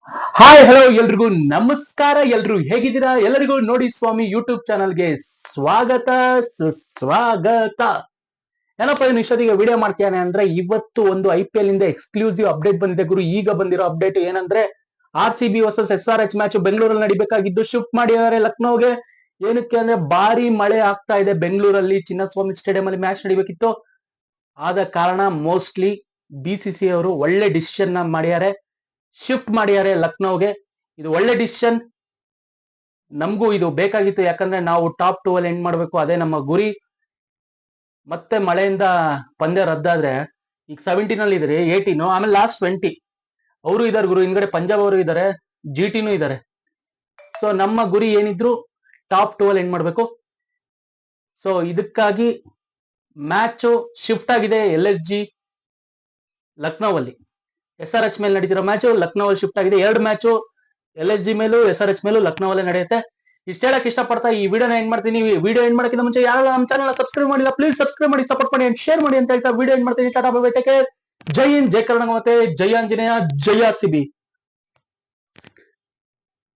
Hi hello ಎಲ್ರಿಗೂ ನಮಸ್ಕಾರ. ಎಲ್ರು ಹೇಗಿದ್ದೀರಾ? ಎಲ್ಲರಿಗೂ ನೋಡಿ ಸ್ವಾಮಿ ಯೂಟ್ಯೂಬ್ ಚಾನಲ್ಗೆ ಸ್ವಾಗತ ಸುಸ್ವಾಗತ. ಏನಪ್ಪ ಇವ್ನು ಇಷ್ಟೊತ್ತಿಗೆ ವಿಡಿಯೋ ಮಾಡ್ತೀಯಾನೆ ಅಂದ್ರೆ, ಇವತ್ತು ಒಂದು IPL ಇಂದ ಎಕ್ಸ್ಕ್ಲೂಸಿವ್ ಅಪ್ಡೇಟ್ ಬಂದಿದೆ ಗುರು. ಈಗ ಬಂದಿರೋ ಅಪ್ಡೇಟ್ ಏನಂದ್ರೆ, RCB ವರ್ಸಸ್ SRH ಮ್ಯಾಚ್ ಬೆಂಗಳೂರಲ್ಲಿ ನಡಿಬೇಕಾಗಿದ್ದು ಶಿಫ್ಟ್ ಮಾಡಿದ್ದಾರೆ ಲಕ್ನೋಗೆ. ಏನಕ್ಕೆ ಅಂದ್ರೆ ಭಾರಿ ಮಳೆ ಆಗ್ತಾ ಇದೆ ಬೆಂಗಳೂರಲ್ಲಿ. ಚಿನ್ನಸ್ವಾಮಿ ಸ್ಟೇಡಿಯಂ ಅಲ್ಲಿ ಮ್ಯಾಚ್ ನಡಿಬೇಕಿತ್ತು. ಆದ ಕಾರಣ ಮೋಸ್ಟ್ಲಿ BCCI ಅವರು ಒಳ್ಳೆ ಡಿಸಿಷನ್ ಮಾಡಿದ್ದಾರೆ, ಶಿಫ್ಟ್ ಮಾಡಿದ್ದಾರೆ ಲಕ್ನೋಗೆ. ಇದು ಒಳ್ಳೆ ಡಿಸಿಷನ್, ನಮಗೂ ಇದು ಬೇಕಾಗಿತ್ತು. ಯಾಕಂದ್ರೆ ನಾವು ಟಾಪ್ 2 ಅಲ್ಲಿ ಎಂಡ್ ಮಾಡಬೇಕು, ಅದೇ ನಮ್ಮ ಗುರಿ. ಮತ್ತೆ ಮಳೆಯಿಂದ ಪಂದ್ಯ ರದ್ದಾದ್ರೆ ಈಗ 17 ಅಲ್ಲಿ ಇದ್ರೆ 18, ಆಮೇಲೆ ಲಾಸ್ಟ್ 20 ಅವರು ಇದಾರೆ ಗುರು. ಹಿಂದ್ಗಡೆ ಪಂಜಾಬ್ ಅವರು ಇದಾರೆ, GTನೂ ಇದಾರೆ. ಸೊ ನಮ್ಮ ಗುರಿ ಏನಿದ್ರು ಟಾಪ್ 2 ಅಲ್ಲಿ ಎಂಡ್ ಮಾಡಬೇಕು. ಸೊ ಇದಕ್ಕಾಗಿ ಮ್ಯಾಚ್ ಶಿಫ್ಟ್ ಆಗಿದೆ LSG ಲಕ್ನೋವಲ್ಲಿ. SRH ಮೇಲೆ ನಡೀತಿರೋ ಮ್ಯಾಚ್ ಲಕ್ನೋ ಅಲ್ಲಿ ಶಿಫ್ಟ್ ಆಗಿದೆ. 2 ಮ್ಯಾಚ್ LSG ಮೇಲೂ SRH ಮೇಲೂ ಲಕ್ನೋ ಅಲ್ಲೇ ನಡೆಯುತ್ತೆ. ಇಷ್ಟ ಹೇಳಕ್ ಇಷ್ಟಪಡ್ತಾ ಈ ವಿಡಿಯೋನ ಎಂಡ್ ಮಾಡ್ತೀನಿ. ವಿಡಿಯೋ ಎಂಡ್ ಮಾಡೋಕ್ಕಿಂತ ಮುಂಚೆ ಯಾರು ನಮ್ಮ ಚಾನಲ್ ಸಬ್ಸ್ಕ್ರೈಬ್ ಮಾಡಿಲ್ಲ, ಪ್ಲೀಸ್ ಸಬ್ಸ್ಕ್ರೈಬ್ ಮಾಡಿ, ಸಪೋರ್ಟ್ ಮಾಡಿ ಅಂಡ್ ಶೇರ್ ಮಾಡಿ ಅಂತ ಹೇಳ್ತಾ ವಿಡಿಯೋ ಎಂಡ್ ಮಾಡ್ತೀನಿ. Tata bye bye, take care. ಜೈ ಹಿಂದ್, ಜೈ ಕರ್ನಾಟಕ, ಮತ್ತೆ ಜೈ ಆಂಜನೇಯ, ಜೈ RCB.